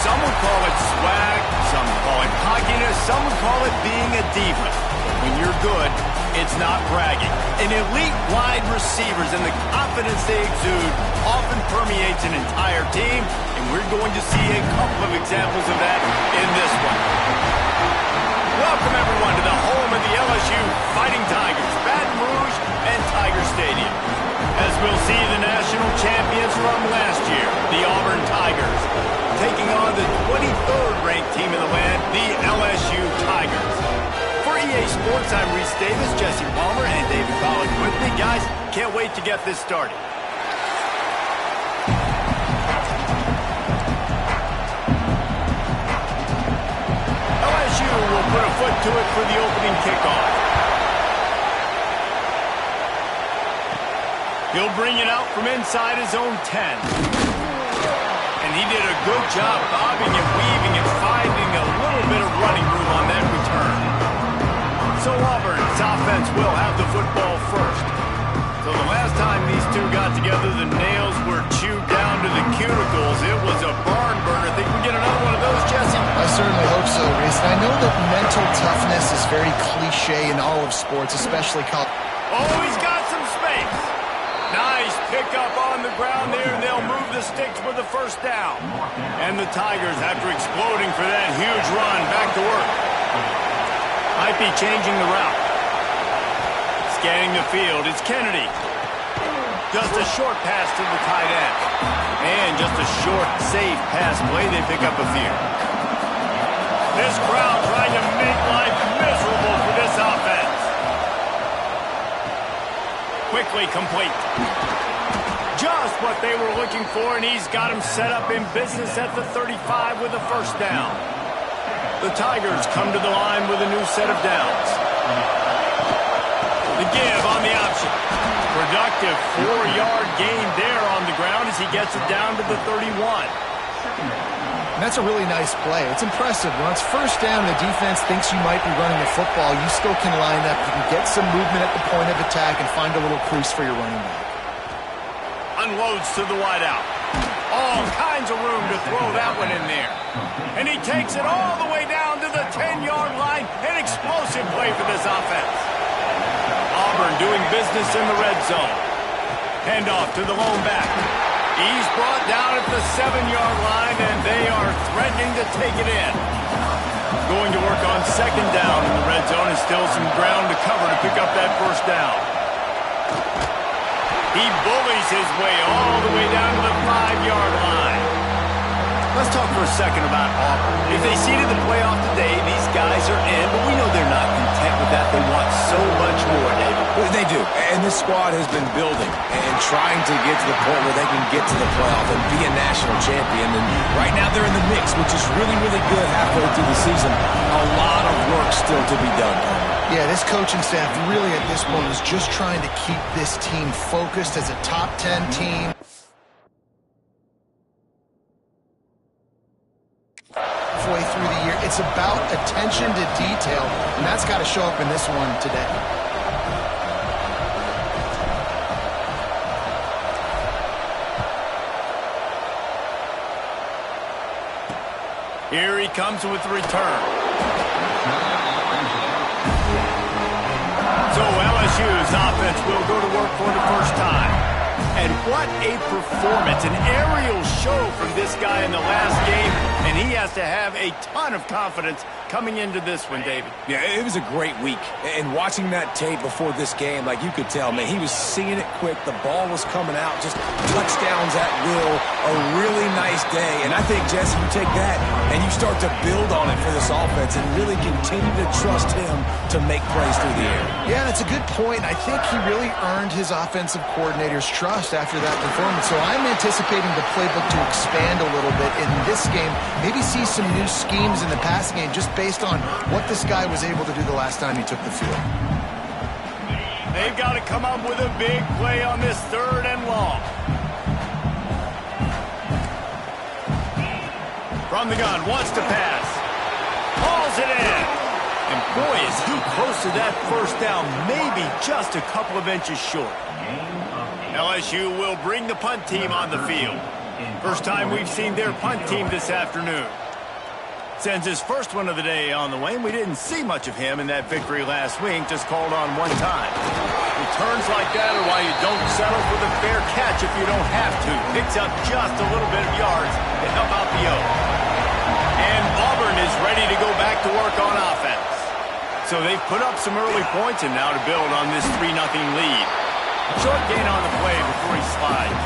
Some would call it swag, some call it cockiness, some would call it being a diva. But when you're good, it's not bragging. An elite wide receivers and the confidence they exude often permeates an entire team, and we're going to see a couple of examples of that in this one. Welcome, everyone, to the home of the LSU Fighting Tigers, Baton Rouge and Tiger Stadium. As we'll see the national champions from last year, the Auburn Tigers, taking on the 23rd ranked team in the land, the LSU Tigers. For EA Sports, I'm Reese Davis, Jesse Palmer, and David Collins with me. Guys, can't wait to get this started. LSU will put a foot to it for the opening kickoff. He'll bring it out from inside his own 10. And he did a good job bobbing and weaving and finding a little bit of running room on that return. So Auburn's offense will have the football first. So the last time these two got together, the nails were chewed down to the cuticles. It was a barn burner. Think we get another one of those, Jesse? I certainly hope so, Reese. And I know that mental toughness is very cliche in all of sports, especially college. Oh, he's got some space. Nice pickup on the ground there, and they'll move the sticks for the first down. And the Tigers, after exploding for that huge run, back to work. Might be changing the route. Scanning the field, it's Kennedy. Just a short pass to the tight end. And just a short, safe pass play. They pick up a few. This crowd trying to make life miserable for this offense. Quickly complete. Just what they were looking for, and he's got him set up in business at the 35 with a first down. The Tigers come to the line with a new set of downs. The give on the option. Productive 4-yard gain there on the ground as he gets it down to the 31. And that's a really nice play. It's impressive. When it's first down, the defense thinks you might be running the football. You still can line up. You can get some movement at the point of attack and find a little crease for your running back. Unloads to the wideout. All kinds of room to throw that one in there. And he takes it all the way down to the 10-yard line. An explosive play for this offense. Auburn doing business in the red zone. Handoff to the lone back. He's brought down at the 7-yard line, and they are threatening to take it in. Going to work on second down in the red zone, and still some ground to cover to pick up that first down. He bullies his way all the way down to the 5-yard line. Let's talk for a second about Auburn. If they seeded the playoff today, these guys are in, but we know they're not content with that. They want so much more, David. Well, they do, and this squad has been building and trying to get to the point where they can get to the playoff and be a national champion. And right now they're in the mix, which is really, really good halfway through the season. A lot of work still to be done. Yeah, this coaching staff really at this point is just trying to keep this team focused as a top 10 team. Halfway through the year, it's about attention to detail, and that's got to show up in this one today. Here he comes with the return. So LSU's offense will go to work for the first time. And what a performance, an aerial show from this guy in the last game, and he has to have a ton of confidence coming into this one, David. Yeah, it was a great week. And watching that tape before this game, like you could tell, man, he was seeing it quick. The ball was coming out, just touchdowns at will. A really nice day. And I think, Jesse, you take that and you start to build on it for this offense and really continue to trust him to make plays through the air. Yeah, that's a good point. I think he really earned his offensive coordinator's trust after that performance. So I'm anticipating the playbook to expand a little bit in this game. Maybe see some new schemes in the passing game just based on what this guy was able to do the last time he took the field. They've got to come up with a big play on this 3rd and long. From the gun, wants to pass. Hauls it in. And boy, is he close to that first down, maybe just a couple of inches short. LSU will bring the punt team on the field. First time we've seen their punt team this afternoon. Sends his first one of the day on the way. We didn't see much of him in that victory last week, just called on one time. Returns like that are why you don't settle for the fair catch if you don't have to. Picks up just a little bit of yards to help out the O. And Auburn is ready to go back to work on offense. So they've put up some early points and now to build on this 3-0 lead. Short gain on the play before he slides.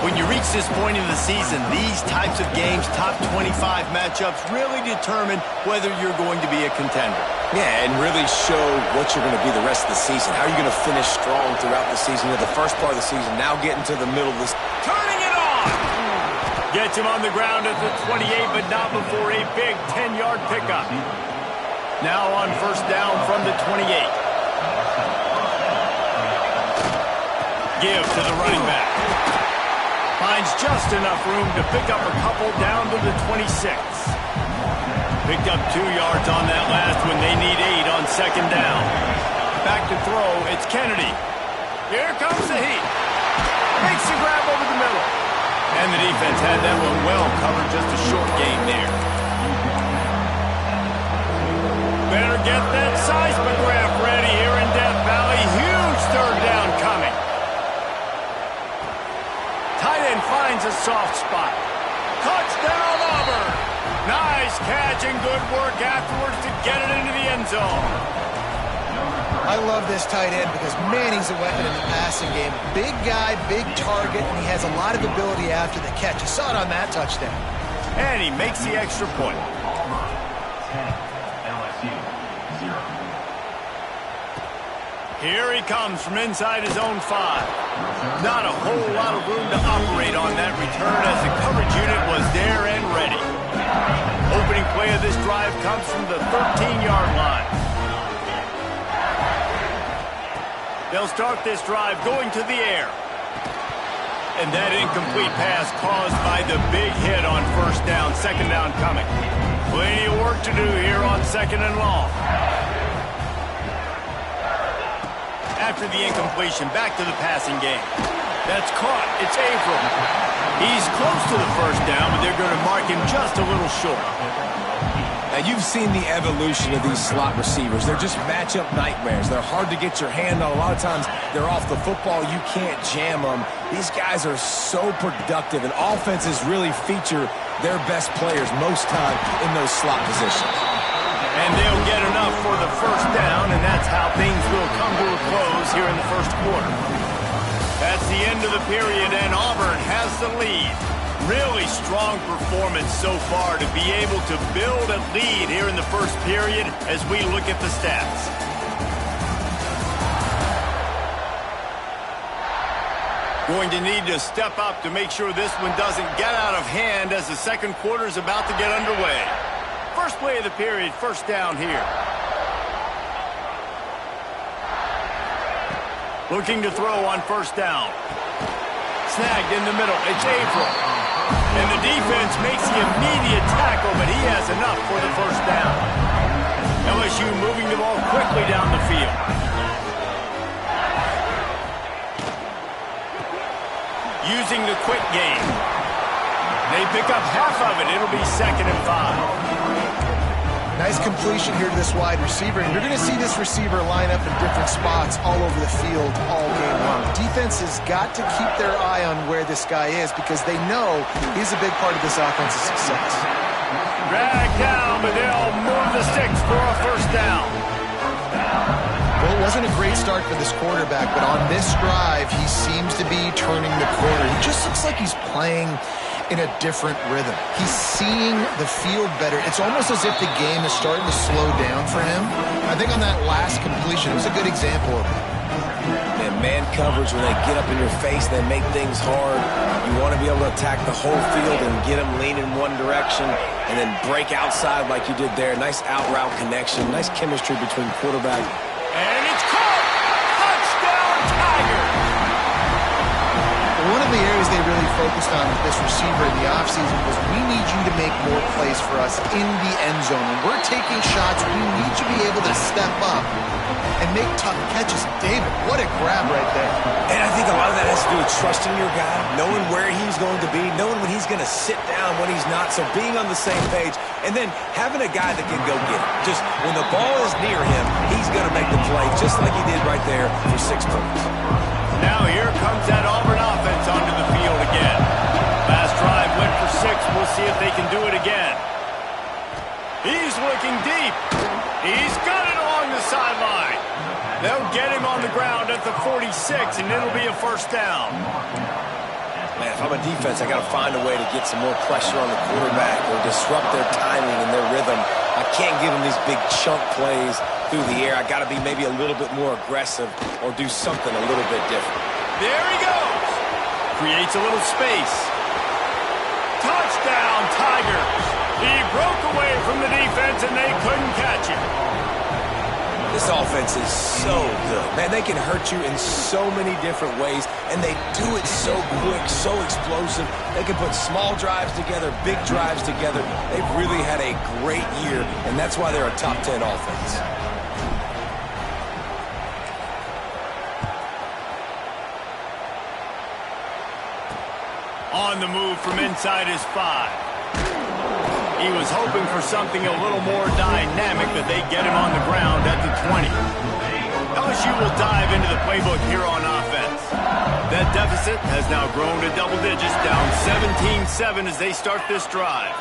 When you reach this point in the season, these types of games, top 25 matchups, really determine whether you're going to be a contender. Yeah, and really show what you're going to be the rest of the season. How are you going to finish strong throughout the season? The first part of the season, now getting to the middle of this. Turning it on! Gets him on the ground at the 28, but not before a big 10-yard pickup. Now on first down from the 28. Give to the running back. Finds just enough room to pick up a couple down to the 26. Picked up 2 yards on that last one. They need 8 on second down. Back to throw. It's Kennedy. Here comes the heat. Makes the grab over the middle. And the defense had that one well covered. Just a short gain there. Better get that seismograph ready here in Death Valley. Huge third down coming. Tight end finds a soft spot. Touchdown, Auburn! Nice catch and good work afterwards to get it into the end zone. I love this tight end because, man, he's a weapon in the passing game. Big guy, big target, and he has a lot of ability after the catch. You saw it on that touchdown. And he makes the extra point. Here he comes from inside his own 5. Not a whole lot of room to operate on that return as the coverage unit was there and ready. Opening play of this drive comes from the 13-yard line. They'll start this drive going to the air. And that incomplete pass caused by the big hit on first down. Second down coming. Plenty of work to do here on second and long. After the incompletion, back to the passing game. That's caught. It's April. He's close to the first down, but they're going to mark him just a little short. Now, you've seen the evolution of these slot receivers. They're just matchup nightmares. They're hard to get your hand on. A lot of times, they're off the football. You can't jam them. These guys are so productive, and offenses really feature their best players most time in those slot positions. And they'll get enough for the first down, and that's how things will come to a close here in the first quarter. That's the end of the period, and Auburn has the lead. Really strong performance so far to be able to build a lead here in the first period as we look at the stats. Going to need to step up to make sure this one doesn't get out of hand as the second quarter is about to get underway. First play of the period, first down here. Looking to throw on first down. Snagged in the middle. It's April. And the defense makes the immediate tackle, but he has enough for the first down. LSU moving the ball quickly down the field. Using the quick game. They pick up half of it. It'll be 2nd and 5. Nice completion here to this wide receiver, and you're going to see this receiver line up in different spots all over the field all game long. Defense has got to keep their eye on where this guy is because they know he's a big part of this offensive success. Drag down, but they'll move the sticks for a first down. Well, it wasn't a great start for this quarterback, but on this drive, he seems to be turning the corner. He just looks like he's playing in a different rhythm. He's seeing the field better. It's almost as if the game is starting to slow down for him. I think on that last completion, it was a good example of it. And man coverage, when they get up in your face, they make things hard. You want to be able to attack the whole field and get them lean in one direction and then break outside like you did there. Nice out route connection, nice chemistry between quarterback. And it's caught! Touchdown, Tigers! One of the areas areas they really focused on with this receiver in the offseason was, we need you to make more plays for us in the end zone. When we're taking shots, we need you to be able to step up and make tough catches. David, what a grab right there. And I think a lot of that has to do with trusting your guy, knowing where he's going to be, knowing when he's going to sit down, when he's not, so being on the same page, and then having a guy that can go get it. Just when the ball is near him, he's going to make the play, just like he did right there for 6 points. Now here comes that Auburn offense onto the field again. Last drive went for 6. We'll see if they can do it again. He's looking deep. He's got it along the sideline. They'll get him on the ground at the 46, and it'll be a first down. Man, if I'm a defense, I got to find a way to get some more pressure on the quarterback or disrupt their timing and their rhythm. I can't give them these big chunk plays through the air. I got to be maybe a little bit more aggressive or do something a little bit different. There he goes. Creates a little space. Touchdown, Tigers. He broke away from the defense, and they couldn't catch him. This offense is so good. Man, they can hurt you in so many different ways, and they do it so quick, so explosive. They can put small drives together, big drives together. They've really had a great year, and that's why they're a top 10 offense. On the move from inside his 5. He was hoping for something a little more dynamic, but they get him on the ground at the 20. LSU will dive into the playbook here on offense. That deficit has now grown to double digits, down 17-7 as they start this drive.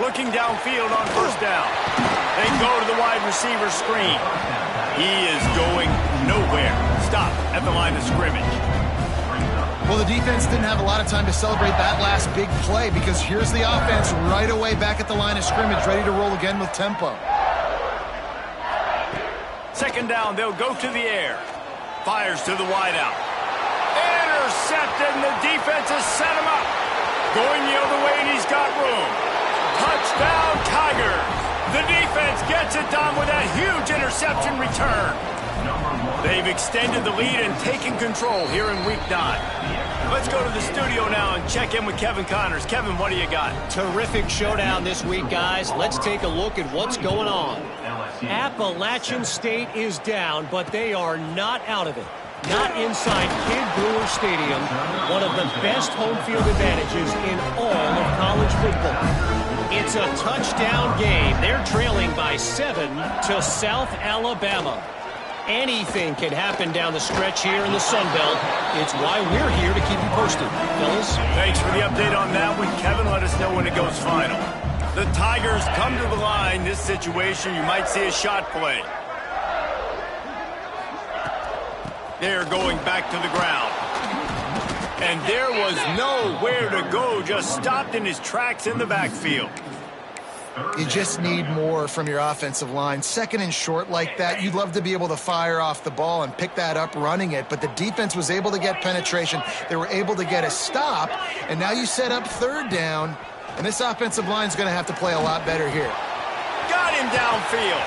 Looking downfield on first down. They go to the wide receiver screen. He is going nowhere. Stop at the line of scrimmage. Well, the defense didn't have a lot of time to celebrate that last big play, because here's the offense right away back at the line of scrimmage, ready to roll again with tempo. Second down, they'll go to the air. Fires to the wideout. Intercepted, and the defense has set him up. Going the other way, and he's got room. Touchdown, Tigers. The defense gets it done with a huge interception return. They've extended the lead and taken control here in Week 9. Let's go to the studio now and check in with Kevin Connors. Kevin, what do you got? Terrific showdown this week, guys. Let's take a look at what's going on. Appalachian State is down, but they are not out of it. Not inside Kid Brewer Stadium, one of the best home field advantages in all of college football. It's a touchdown game. They're trailing by 7 to South Alabama. Anything can happen down the stretch here in the Sun Belt. It's why we're here to keep you posted, fellas. Thanks for the update on that one, Kevin. Let us know when it goes final. The Tigers come to the line. This situation, you might see a shot play. They're going back to the ground. And there was nowhere to go, just stopped in his tracks in the backfield. You just need more from your offensive line. Second and short like that, you'd love to be able to fire off the ball and pick that up running it, but the defense was able to get penetration. They were able to get a stop, and now you set up third down, and this offensive line is going to have to play a lot better here. Got him downfield.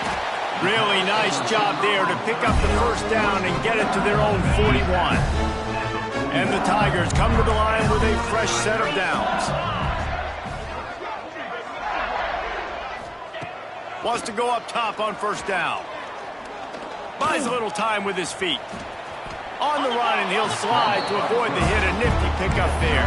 Really nice job there to pick up the first down and get it to their own 41. And the Tigers come to the line with a fresh set of downs. Wants to go up top on first down. Buys a little time with his feet. On the run, and he'll slide to avoid the hit. A nifty pickup there.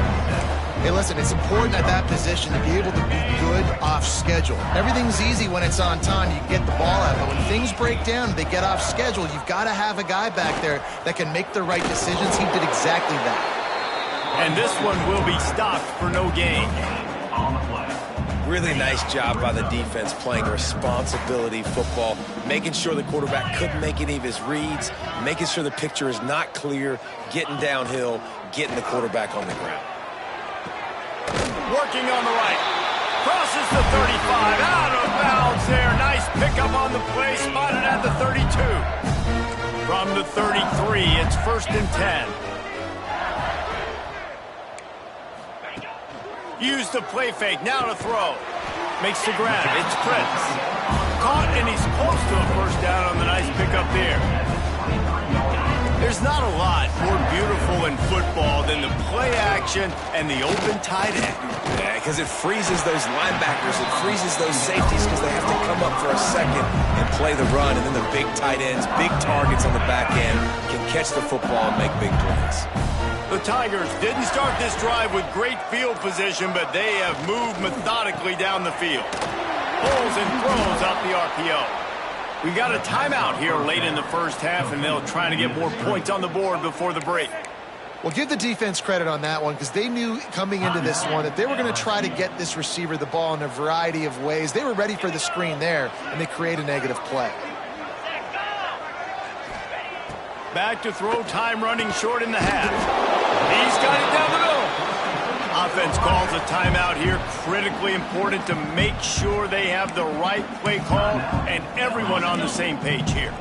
Hey, listen, it's important at that position to be able to be good off schedule. Everything's easy when it's on time. You get the ball out. But when things break down, they get off schedule, you've got to have a guy back there that can make the right decisions. He did exactly that. And this one will be stopped for no gain. Really nice job by the defense playing responsibility football, making sure the quarterback couldn't make any of his reads, making sure the picture is not clear, getting downhill, getting the quarterback on the ground. Working on the right. Crosses the 35. Out of bounds there. Nice pickup on the play. Spotted at the 32. From the 33, it's 1st and 10. Use the play fake. Now to throw. Makes the grab. It's Prince. Caught, and he's close to a first down on the nice pickup there. There's not a lot more beautiful powerful in football than the play action and the open tight end. Yeah, because it freezes those linebackers. It freezes those safeties because they have to come up for a second and play the run. And then the big tight ends, big targets on the back end can catch the football and make big plays. The Tigers didn't start this drive with great field position, but they have moved methodically down the field. Pulls and throws out the RPO. We got a timeout here late in the first half, and they'll try to get more points on the board before the break. Well, give the defense credit on that one because they knew coming into this one that they were going to try to get this receiver the ball in a variety of ways. They were ready for the screen there, and they create a negative play. Back to throw, time running short in the half. He's got it down the middle. Offense calls a timeout here. Critically important to make sure they have the right play call and everyone on the same page here.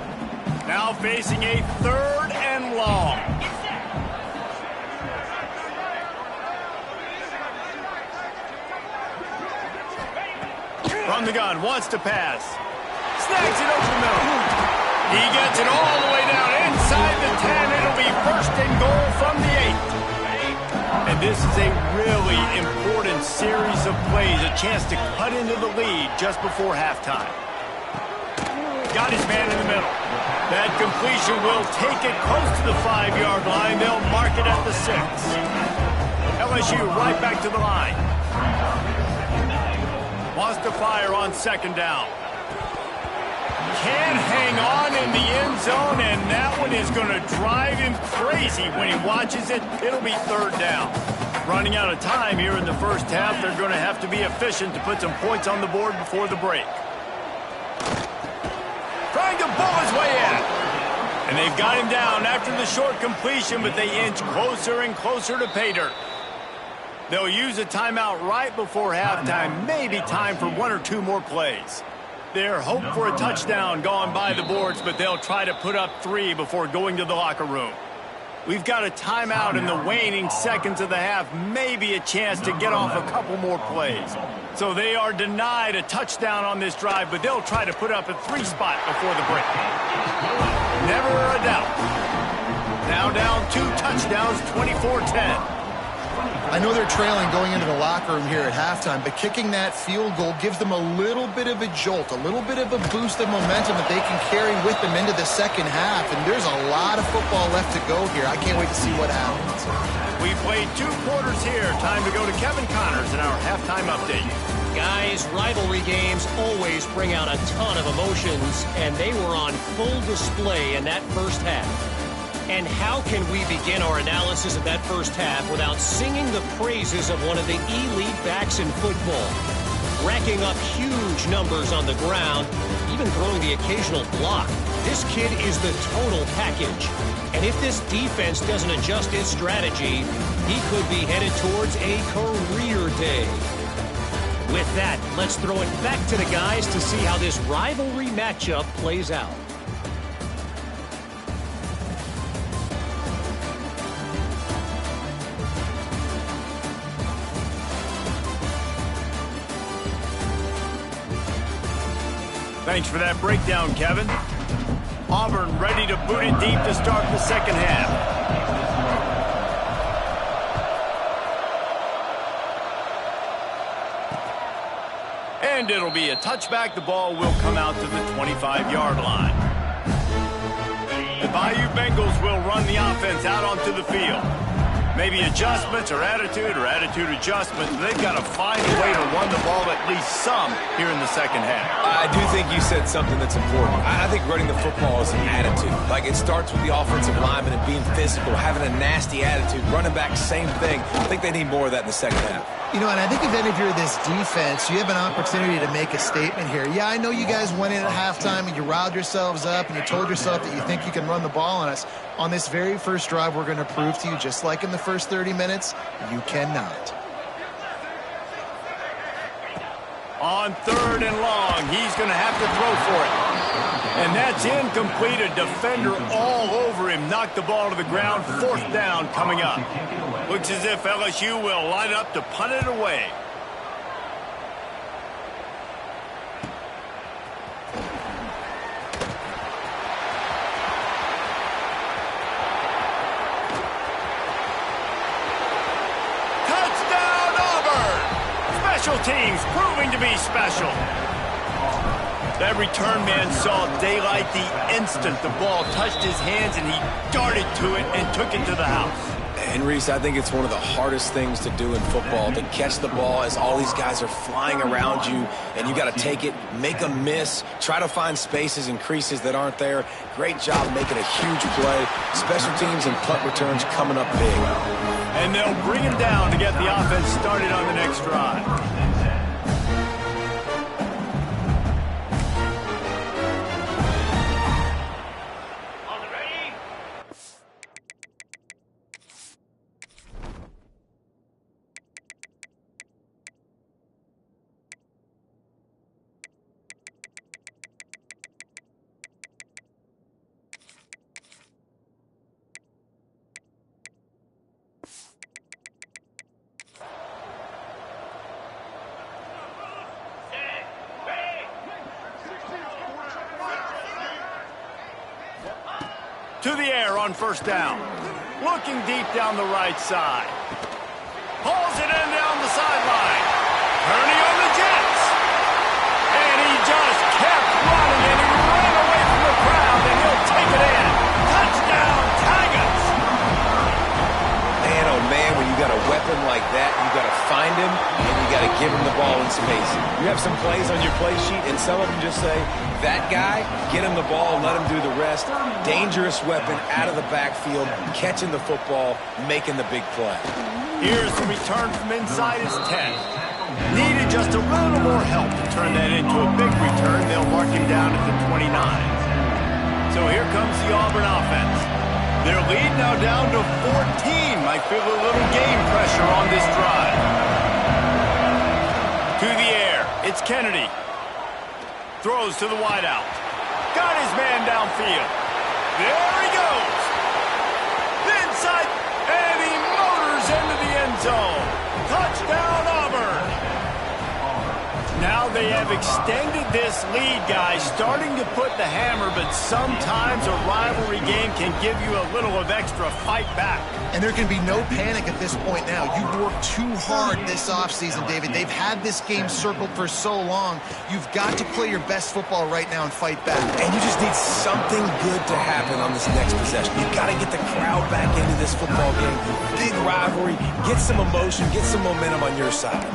Now facing a 3rd and long. From the gun, wants to pass. Snags it over the middle. He gets it all the way down inside the 10. It'll be 1st and goal from the 8. And this is a really important series of plays, a chance to cut into the lead just before halftime. Got his man in the middle. That completion will take it close to the 5-yard line. They'll mark it at the 6. LSU right back to the line. Wants to fire on 2nd down. Can't hang on in the end zone, and that one is going to drive him crazy when he watches it. It'll be 3rd down. Running out of time here in the first half, they're going to have to be efficient to put some points on the board before the break. Trying to pull his way in. And they've got him down after the short completion, but they inch closer and closer to pay dirt. They'll use a timeout right before halftime, maybe time for 1 or 2 more plays. Their hope for a touchdown gone by the boards, but they'll try to put up 3 before going to the locker room. We've got a timeout in the waning seconds of the half, maybe a chance to get off a couple more plays. So they are denied a touchdown on this drive, but they'll try to put up a 3 spot before the break. Never a doubt. Now down 2 touchdowns, 24-10. I know they're trailing going into the locker room here at halftime, but kicking that field goal gives them a little bit of a jolt, a little bit of a boost of momentum that they can carry with them into the second half. And there's a lot of football left to go here. I can't wait to see what happens. We played 2 quarters here. Time to go to Kevin Connors in our halftime update. Guys, rivalry games always bring out a ton of emotions, and they were on full display in that first half. And how can we begin our analysis of that first half without singing the praises of one of the elite backs in football? Racking up huge numbers on the ground, even throwing the occasional block. This kid is the total package. And if this defense doesn't adjust its strategy, he could be headed towards a career day. With that, let's throw it back to the guys to see how this rivalry matchup plays out. Thanks for that breakdown, Kevin. Auburn ready to boot it deep to start the second half. And it'll be a touchback. The ball will come out to the 25-yard line. The Bayou Bengals will run the offense out onto the field. Maybe adjustments or attitude adjustments. They've got to find a way to run the ball at least some here in the second half. I do think you said something that's important. I think running the football is an attitude. Like, it starts with the offensive lineman and being physical, having a nasty attitude. Running back, same thing. I think they need more of that in the second half. You know, and I think if you're this defense, you have an opportunity to make a statement here. Yeah, I know you guys went in at halftime and you riled yourselves up and you told yourself that you think you can run the ball on us. On this very first drive, we're going to prove to you, just like in the first 30 minutes, you cannot. On 3rd and long, he's going to have to throw for it. And that's incomplete. A defender all over him. Knocked the ball to the ground. 4th down coming up. Looks as if LSU will line up to punt it away. Special teams proving to be special. That return man saw daylight the instant the ball touched his hands, and he darted to it and took it to the house. And Reese, I think it's one of the hardest things to do in football, to catch the ball as all these guys are flying around you, and you got to take it, make a miss, try to find spaces and creases that aren't there. Great job making a huge play. Special teams and punt returns coming up big. And they'll bring him down to get the offense started on the next drive. To the air on first down. Looking deep down the right side. Pulls it in down the sideline. Purdy on the Jets. And he just kept running, and he ran away from the crowd, and he'll take it in. Touchdown, Tigers. Man, oh man, when you got a weapon like that, you got to find him, and you got to give him the ball in space. You have some plays on your play sheet, and some of them just say, that guy, get him the ball, let him do the rest. Dangerous weapon out of the backfield, catching the football, making the big play. Here's the return from inside his 10. Needed just a little more help to turn that into a big return. They'll mark him down at the 29. So here comes the Auburn offense. Their lead now down to 14. Might feel a little game pressure on this drive. To the air, it's Kennedy. Throws to the wideout. Got his man downfield. There he goes. Inside, and he motors into the end zone. Touchdown, Auburn. Now they have extended this lead, guys, starting to put the hammer, but sometimes a rivalry game can give you a little of extra fight back. And there can be no panic at this point now. You've worked too hard this offseason, David. They've had this game circled for so long. You've got to play your best football right now and fight back. And you just need something good to happen on this next possession. You've got to get the crowd back into this football game. Big rivalry. Get some emotion. Get some momentum on your side.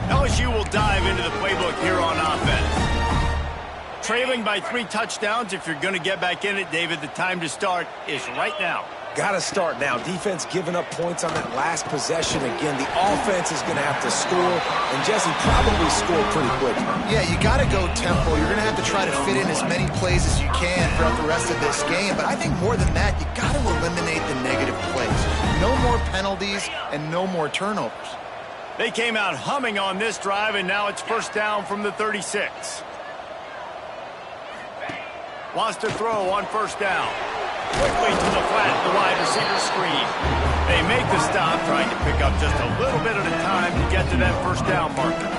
LSU will dive into the playbook here on offense. Trailing by 3 touchdowns. If you're going to get back in it, David, the time to start is right now. Got to start now. Defense giving up points on that last possession. Again, the offense is going to have to score, and Jesse probably scored pretty quick. Yeah, you got to go tempo. You're going to have to try to fit in as many plays as you can throughout the rest of this game. But I think more than that, you got to eliminate the negative plays. No more penalties and no more turnovers. They came out humming on this drive, and now it's first down from the 36. Wants to throw on first down. Quickly to the flat, the wide receiver screen. They make the stop, trying to pick up just a little bit at a time to get to that first down marker.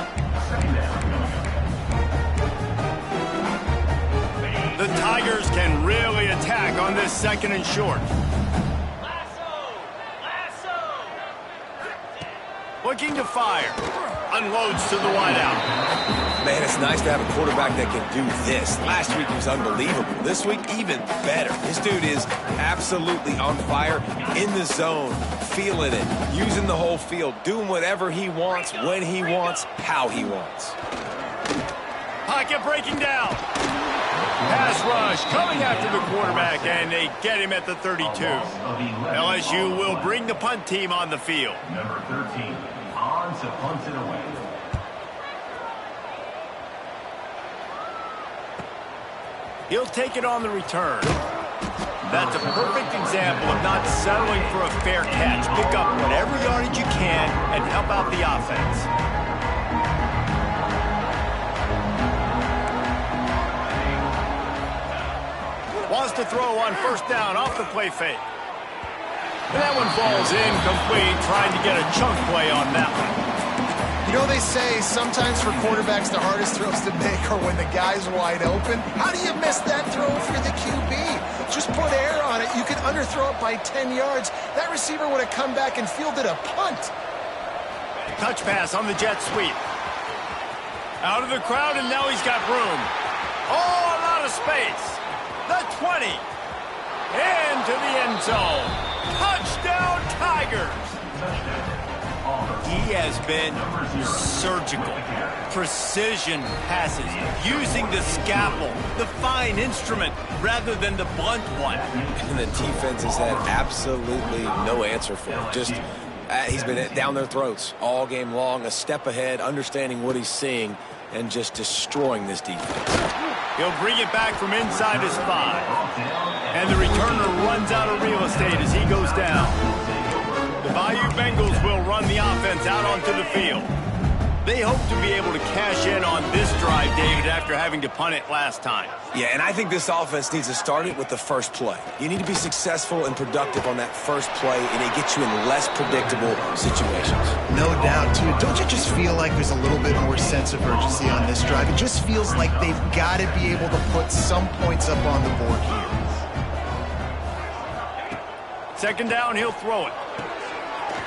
The Tigers can really attack on this second and short. Looking to fire. Unloads to the wideout. Man, it's nice to have a quarterback that can do this. Last week he was unbelievable. This week, even better. This dude is absolutely on fire, in the zone, feeling it, using the whole field, doing whatever he wants, when he wants, how he wants. Pocket breaking down. Pass rush coming after the quarterback, and they get him at the 32. LSU will bring the punt team on the field. Number 13, on to punt it away. He'll take it on the return. That's a perfect example of not settling for a fair catch. Pick up whatever yardage you can and help out the offense. Wants to throw on first down off the play fake. And that one falls incomplete, trying to get a chunk play on that one. You know, they say sometimes for quarterbacks the hardest throws to make are when the guy's wide open. How do you miss that throw for the QB? Just put air on it. You can underthrow it by 10 yards. That receiver would have come back and fielded a punt. Touch pass on the jet sweep. Out of the crowd, and now he's got room. Oh, a lot of space. The 20. Into the end zone. Touchdown, Tigers. He has been surgical. Precision passes, using the scalpel, the fine instrument, rather than the blunt one. And the defense has had absolutely no answer for him. Just, he's been down their throats all game long, a step ahead, understanding what he's seeing, and just destroying this defense. He'll bring it back from inside his 5. And the returner runs out of real estate as he goes down. The Bayou Bengals will run the offense out onto the field. They hope to be able to cash in on this drive, David, after having to punt it last time. Yeah, and I think this offense needs to start it with the first play. You need to be successful and productive on that first play, and it gets you in less predictable situations. No doubt, too. Don't you just feel like there's a little bit more sense of urgency on this drive? It just feels like they've got to be able to put some points up on the board here. Second down, he'll throw it.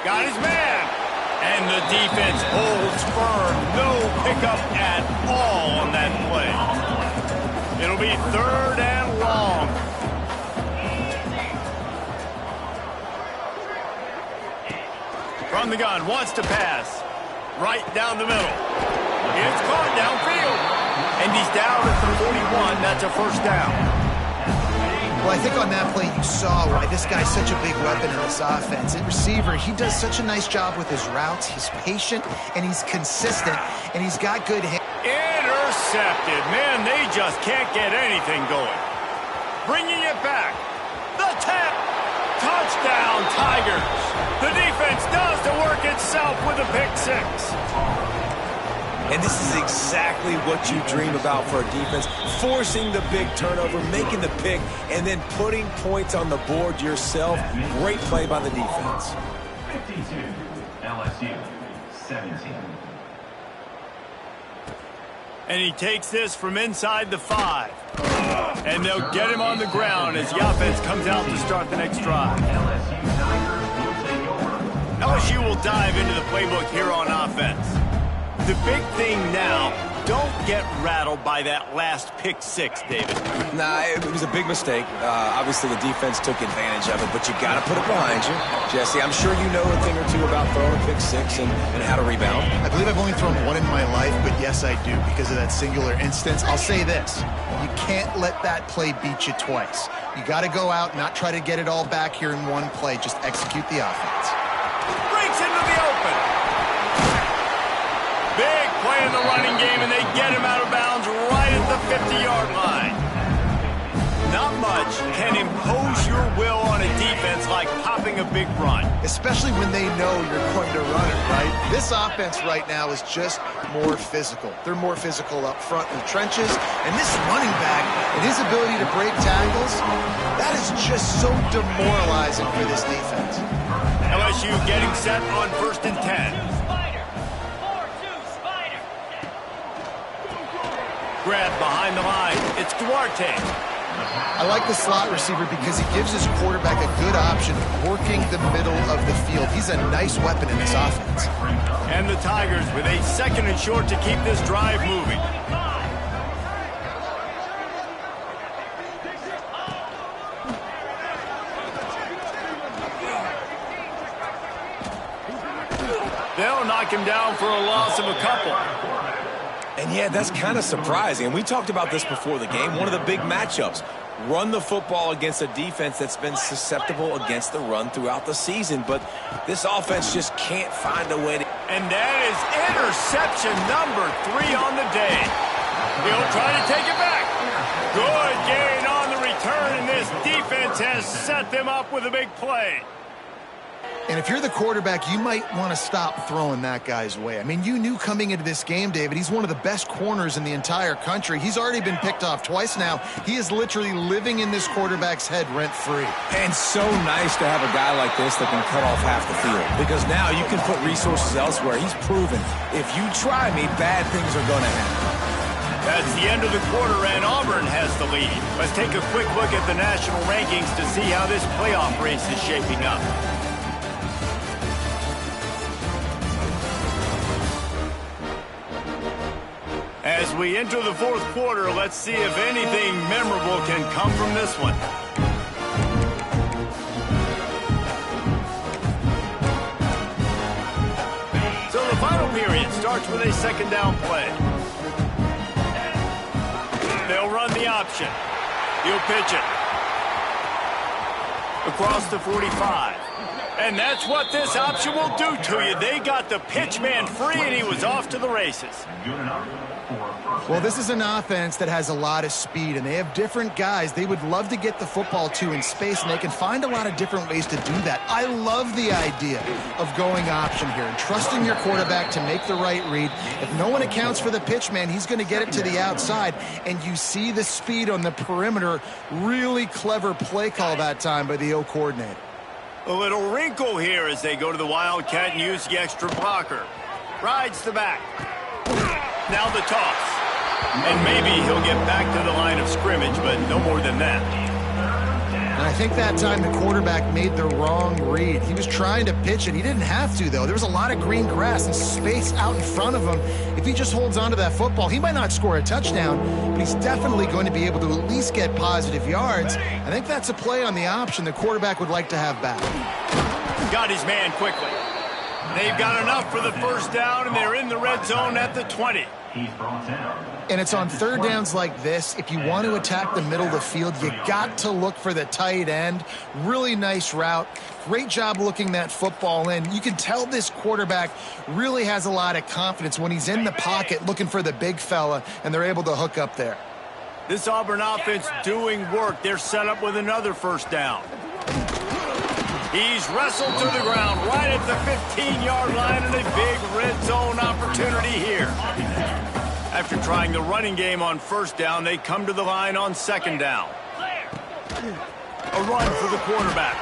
Got his man. And the defense holds firm. No pickup at all on that play. It'll be 3rd and long. From the gun, wants to pass. Right down the middle. It's caught downfield. And he's down at the 41. That's a first down. Well, I think on that play you saw why this guy's such a big weapon in this offense. At receiver, he does such a nice job with his routes. He's patient, and he's consistent, and he's got good hands. Intercepted. Man, they just can't get anything going. Bringing it back. The tap. Touchdown, Tigers. The defense does the work itself with a pick 6. And this is exactly what you dream about for a defense, forcing the big turnover, making the pick, and then putting points on the board yourself. Great play by the defense. 52, LSU, 17. And he takes this from inside the 5. And they'll get him on the ground as the offense comes out to start the next drive. LSU will dive into the playbook here on offense. The big thing now, don't get rattled by that last pick 6, David. Nah, it was a big mistake. Obviously, the defense took advantage of it, but you got to put it behind you. Jesse, I'm sure you know a thing or two about throwing a pick 6 and how to rebound. I believe I've only thrown one in my life, but yes, I do, because of that singular instance. I'll say this. You can't let that play beat you twice. You got to go out, not try to get it all back here in one play. Just execute the offense. Breaks into the open. Big play in the running game, and they get him out of bounds right at the 50-yard line. Not much can impose your will on a defense like popping a big run. Especially when they know you're going to run it, right? This offense right now is just more physical. They're more physical up front in the trenches, and this running back and his ability to break tackles, that is just so demoralizing for this defense. LSU getting set on 1st and 10. Grab behind the line. It's Duarte. I like the slot receiver because he gives his quarterback a good option working the middle of the field. He's a nice weapon in this offense. And the Tigers with a 2nd and short to keep this drive moving. They'll knock him down for a loss of a couple. And yeah, that's kind of surprising. And we talked about this before the game. One of the big matchups. Run the football against a defense that's been susceptible against the run throughout the season. But this offense just can't find a way to... And that is interception number 3 on the day. He'll try to take it back. Good gain on the return, and this defense has set them up with a big play. And if you're the quarterback, you might want to stop throwing that guy's way. I mean, you knew coming into this game, David, he's one of the best corners in the entire country. He's already been picked off twice now. He is literally living in this quarterback's head rent-free. And so nice to have a guy like this that can cut off half the field. Because now you can put resources elsewhere. He's proven, if you try me, bad things are going to happen. That's the end of the quarter, and Auburn has the lead. Let's take a quick look at the national rankings to see how this playoff race is shaping up. we enter the fourth quarter, let's see if anything memorable can come from this one. So the final period starts with a second down play. They'll run the option. He'll pitch it across the 45. And that's what this option will do to you. They got the pitch man free, and he was off to the races. Well, this is an offense that has a lot of speed, and they have different guys they would love to get the football to in space, and they can find a lot of different ways to do that. I love the idea of going option here and trusting your quarterback to make the right read. If no one accounts for the pitch man, he's going to get it to the outside, and you see the speed on the perimeter. Really clever play call that time by the O coordinator. A little wrinkle here as they go to the Wildcat and use the extra blocker. Rides the back. Now the toss. And maybe he'll get back to the line of scrimmage, but no more than that. And I think that time the quarterback made the wrong read. He was trying to pitch it. He didn't have to, though. There was a lot of green grass and space out in front of him. If he just holds on to that football, he might not score a touchdown, but he's definitely going to be able to at least get positive yards. I think that's a play on the option the quarterback would like to have back. Got his man quickly. They've got enough for the first down, and they're in the red zone at the 20. He's brought down. And it's on third downs like this. If you want to attack the middle of the field, you got to look for the tight end. Really nice route. Great job looking that football in. You can tell this quarterback really has a lot of confidence when he's in the pocket looking for the big fella, and they're able to hook up there. This Auburn offense doing work. They're set up with another first down. He's wrestled to the ground right at the 15-yard line, and a big red zone opportunity here. After trying the running game on first down, they come to the line on second down. A run for the quarterback.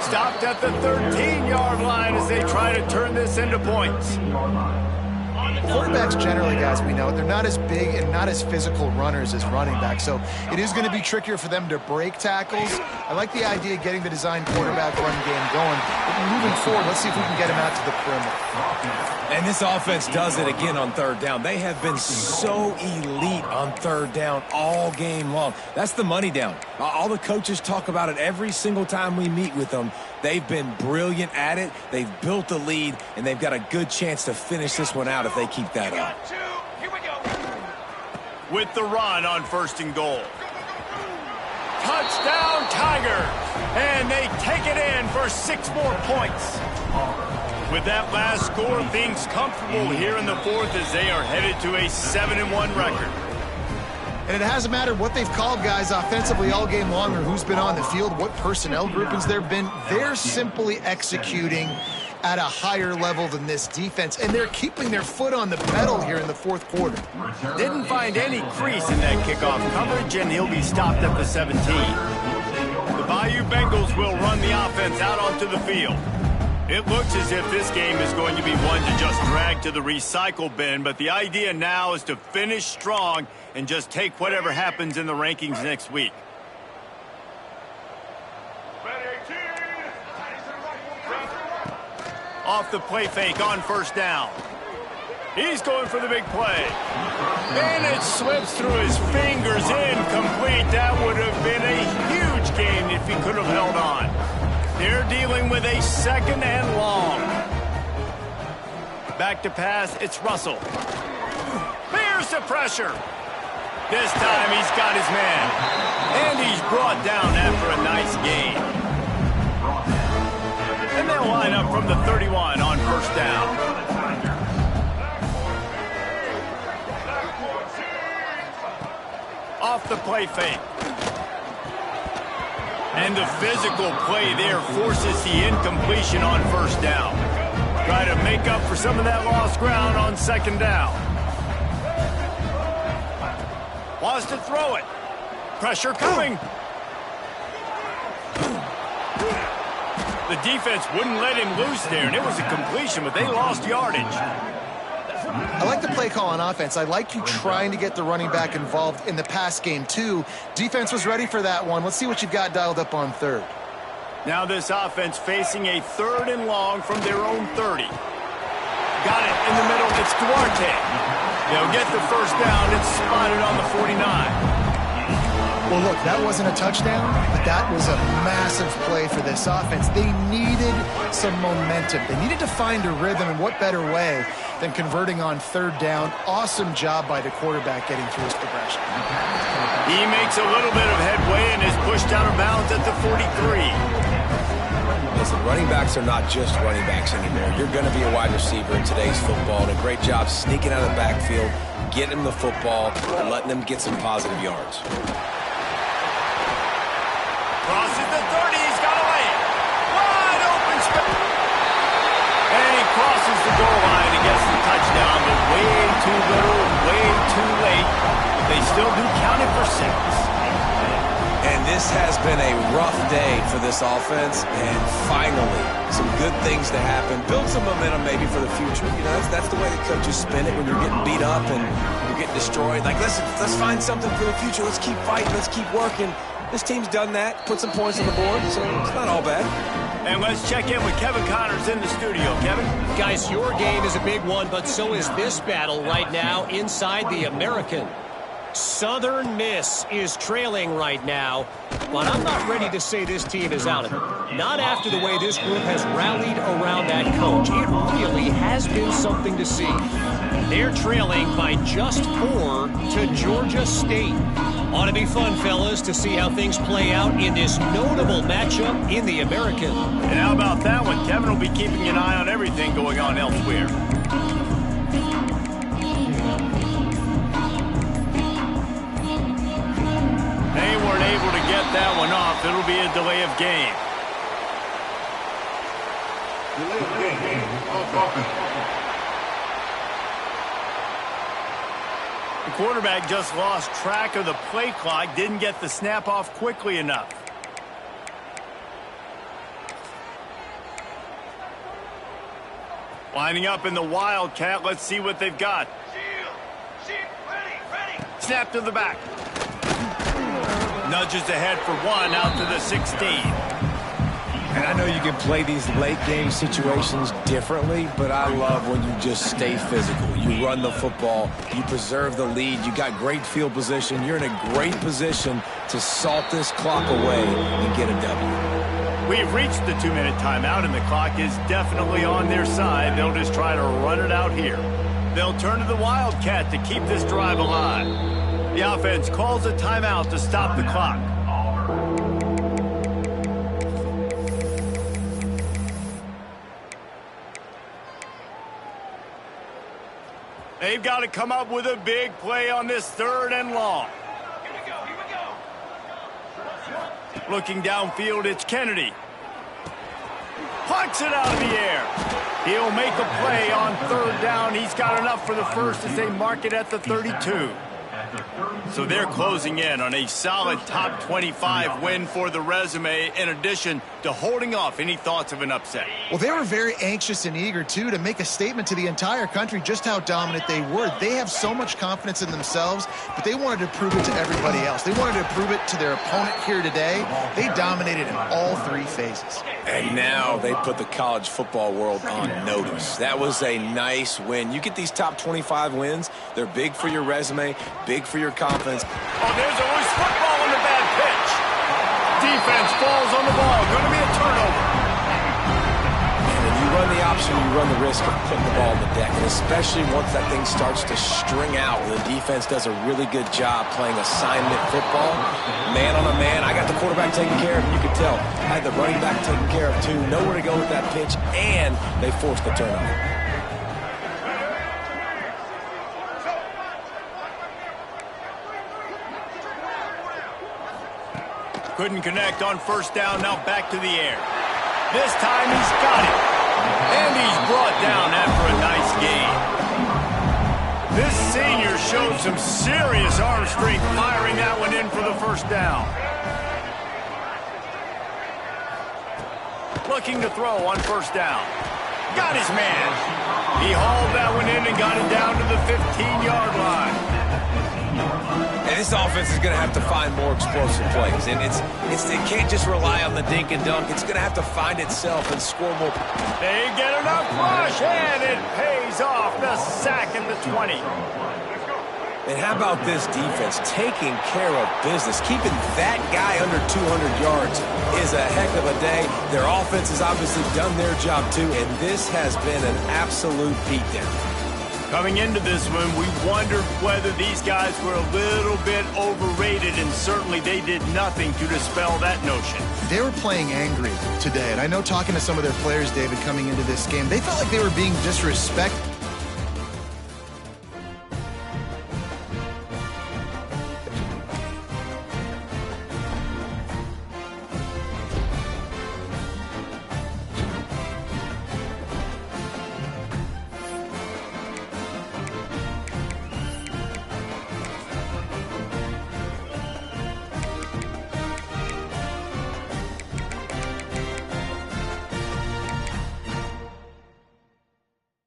Stopped at the 13-yard line as they try to turn this into points. Quarterbacks generally, guys, we know, they're not as big and not as physical runners as running backs, so it is going to be trickier for them to break tackles. I like the idea of getting the design quarterback run game going. But moving forward, let's see if we can get him out to the perimeter. And this offense does it again on third down. They have been so elite on third down all game long. That's the money down. All the coaches talk about it every single time we meet with them. They've been brilliant at it. They've built the lead, and they've got a good chance to finish this one out if they keep that up. With the run on first and goal. Touchdown, Tigers! And they take it in for 6 more points. With that last score, things comfortable here in the fourth as they are headed to a 7-1 record. And it hasn't mattered what they've called, guys, offensively all game long or who's been on the field, what personnel groupings there have been. They're simply executing at a higher level than this defense, and they're keeping their foot on the pedal here in the fourth quarter. Didn't find any crease in that kickoff coverage, and he'll be stopped at the 17. The Bayou Bengals will run the offense out onto the field. It looks as if this game is going to be one to just drag to the recycle bin, but the idea now is to finish strong and just take whatever happens in the rankings next week. Off the play fake on first down. He's going for the big play. And it slips through his fingers, incomplete. That would have been a huge gain if he could have held on. They're dealing with a second and long. Back to pass, it's Russell. Here's the pressure. This time he's got his man. And he's brought down after a nice gain. And they'll line up from the 31 on first down. Off the play fake. And the physical play there forces the incompletion on first down. Try to make up for some of that lost ground on second down. Wants to throw it. Pressure coming. The defense wouldn't let him loose there, and it was a completion, but they lost yardage. I like the play call on offense. I like you trying to get the running back involved in the pass game, too. Defense was ready for that one. Let's see what you've got dialed up on third. Now this offense facing a third and long from their own 30. Got it in the middle. It's Duarte. They'll get the first down. It's spotted on the 49. Well, look, that wasn't a touchdown, but that was a massive play for this offense. They needed some momentum. They needed to find a rhythm, and what better way than converting on third down. Awesome job by the quarterback getting through his progression. He makes a little bit of headway and is pushed out of bounds at the 43. Listen, running backs are not just running backs anymore. You're going to be a wide receiver in today's football, and a great job sneaking out of the backfield, getting them the football, and letting them get some positive yards. Crosses the 30. He's got a lane. Wide open space. And he crosses the goal line and gets the touchdown, but way too little, way too late. They still do count it for 6. And this has been a rough day for this offense, and finally, some good things to happen. Build some momentum maybe for the future. You know, that's the way the coaches spin it when you're getting beat up and you're getting destroyed. Like, let's find something for the future. Let's keep fighting. Let's keep working. This team's done that, put some points on the board, so it's not all bad. And let's check in with Kevin Connors in the studio. Kevin? Guys, your game is a big one, but so is this battle right now inside the American. Southern Miss is trailing right now, but I'm not ready to say this team is out of it. Not after the way this group has rallied around that coach. It really has been something to see. They're trailing by just 4 to Georgia State. Ought to be fun, fellas, to see how things play out in this notable matchup in the American. And how about that one? Kevin will be keeping an eye on everything going on elsewhere. They weren't able to get that one off. It'll be a delay of game. The quarterback just lost track of the play clock, didn't get the snap off quickly enough. Lining up in the Wildcat, let's see what they've got. Snap to the back. Nudges ahead for 1 out to the 16. And I know you can play these late game situations differently, but I love when you just stay physical. You run the football, you preserve the lead, you got great field position, you're in a great position to salt this clock away and get a W. We've reached the 2-minute timeout, and the clock is definitely on their side. They'll just try to run it out here. They'll turn to the Wildcat to keep this drive alive. The offense calls a timeout to stop the clock. They've got to come up with a big play on this 3rd and long. Here we go. Looking downfield, it's Kennedy. Plucks it out of the air. He'll make a play on 3rd down. He's got enough for the first as they mark it at the 32. So they're closing in on a solid top 25 win for the resume, in addition to holding off any thoughts of an upset. Well, they were very anxious and eager, too, to make a statement to the entire country just how dominant they were. They have so much confidence in themselves, but they wanted to prove it to everybody else. They wanted to prove it to their opponent here today. They dominated in all 3 phases. And now they put the college football world on notice. That was a nice win. You get these top 25 wins, they're big for your resume, big for your confidence. Oh, there's a loose football on the bad pitch. Defense falls on the ball. Going to be a turnover. And when you run the option, you run the risk of putting the ball on the deck. And especially once that thing starts to string out, the defense does a really good job playing assignment football. Man on a man. I got the quarterback taken care of. You could tell. I had the running back taken care of, too. Nowhere to go with that pitch. And they forced the turnover. Couldn't connect on 1st down, now back to the air. This time he's got it. And he's brought down after a nice gain. This senior showed some serious arm strength firing that one in for the 1st down. Looking to throw on 1st down. Got his man. He hauled that one in and got it down to the 15-yard line. And this offense is going to have to find more explosive plays. And it can't just rely on the dink and dunk. It's going to have to find itself and score more. They get enough rush, and it pays pays off. The sack at the 20. And how about this defense taking care of business? Keeping that guy under 200 yards is a heck of a day. Their offense has obviously done their job too, and this has been an absolute beatdown. Coming into this one, we wondered whether these guys were a little bit overrated, and certainly they did nothing to dispel that notion. They were playing angry today, and I know talking to some of their players, David, coming into this game, they felt like they were being disrespected.